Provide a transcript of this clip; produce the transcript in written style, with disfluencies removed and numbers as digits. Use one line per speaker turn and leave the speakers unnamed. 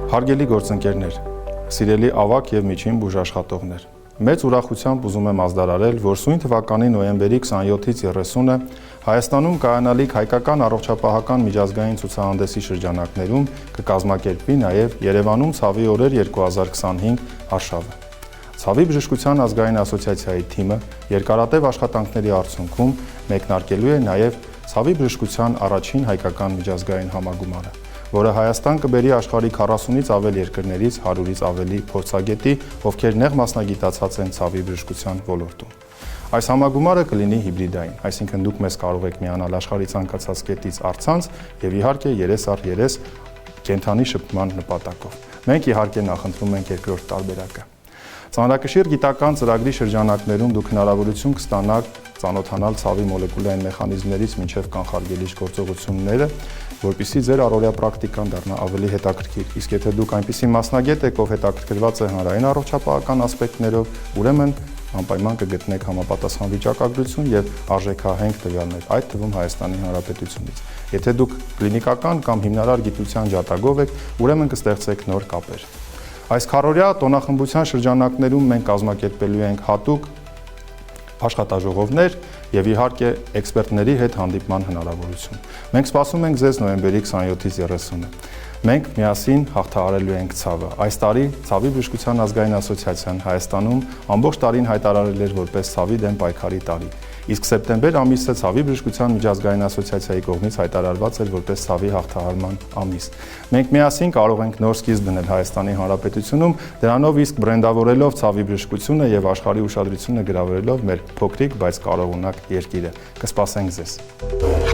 Հարգելի գործընկերներ, սիրելի ավագ և միջին բուժաշխատողներ, մեծ ուրախությամբ ուզում եմ ազդարարել, որ սույն թվականի նոյեմբերի 27-ից 30-ը Հայաստանում կայանալիք հայկական առողջապահական միջազգային ցուցահանդեսի շրջանակներում կկազմակերպվի նաև Երևանում ցավի օրեր 2025 արշավը։ Ցավի բժշկության ազգային ասոցիացիայի թիմը երկարատև աշխատանքների արդյունքում մեկնարկելու է նաև ցավի բժշկության առաջին հայկական միջազգային համագումարը, որը Հայաստան կբերի աշխարհի 40-ից ավել երկրներից 100-ից ավելի փորձագետի, ովքեր նեղ մասնագիտացած են ցավի բժշկության ոլորտում։ Այս համագումարը կլինի հիբրիդային, այսինքն դուք մեզ կարող եք միանալ աշխարհի ցանկացած կետից առցանց եւ իհարկե երես առ երես կենթանի շփման նպատակով։ Մենք իհարկե նախընտրում ենք երկրորդ տարբերակը։ Ծանրակշիռ գիտական ծրագրի շրջանակներում դուք հնարավորություն կստանաք ծանոթանալ ցավի մոլեկուլային մեխանիզմներից մինչև կանխարգելիչ գործողությունները, որպեսզի ձեր առօրյա պրակտիկան դառնա ավելի հետաքրքիր։ Իսկ եթե դուք այնպիսի մասնագետ եք, ով հետաքրքրված է հանրային առողջապահական ասպեկտներով, ուրեմն անպայման կգտնեք համապատասխան վիճակագրություն եւ արժեքահենք տվյալներ, այդ թվում Հայաստանի Հանրապետությունից։ Եթե դուք կլինիկական կամ հիմնարար գիտության ջատագով եք, ուրեմն կստեղծեք նոր կապեր։ Այս քառօրյա տոնախմբության շրջանակներում մենք կազմակերպելու ենք հատուկ աշխատաժողովներ եւ իհարկե էքսպերտների հետ հանդիպման հնարավորություն։ Մենք սպասում ենք ձեզ նոյեմբերի 27-ից 30-ը։ Մենք միասին հաղթահարելու ենք ցավը։ Այս տարի Ցավի բժշկության ազգային ասոցիացիան Հայաստանում ամբողջ տարին հայտարարել էր որպես ցավի դեմ պայքարի տարի։ Իսկ սեպտեմբեր ամիսը Ցավի բժշկության միջազգային ասոցիացիայի կողմից հայտարարված էր որպես ցավի հաղթահարման ամիս։ Մենք միասին կարող ենք նոր սկիզբ դնել Հայաստանի Հանրապետությունում, դրանով իսկ բրենդավորելով ցավի բժշկությունը եւ աշխարհի ուշադրությունը գրավելով մեր փոքրիկ, բայց կարողունակ երկիրը։ Կսպասենք ձեզ։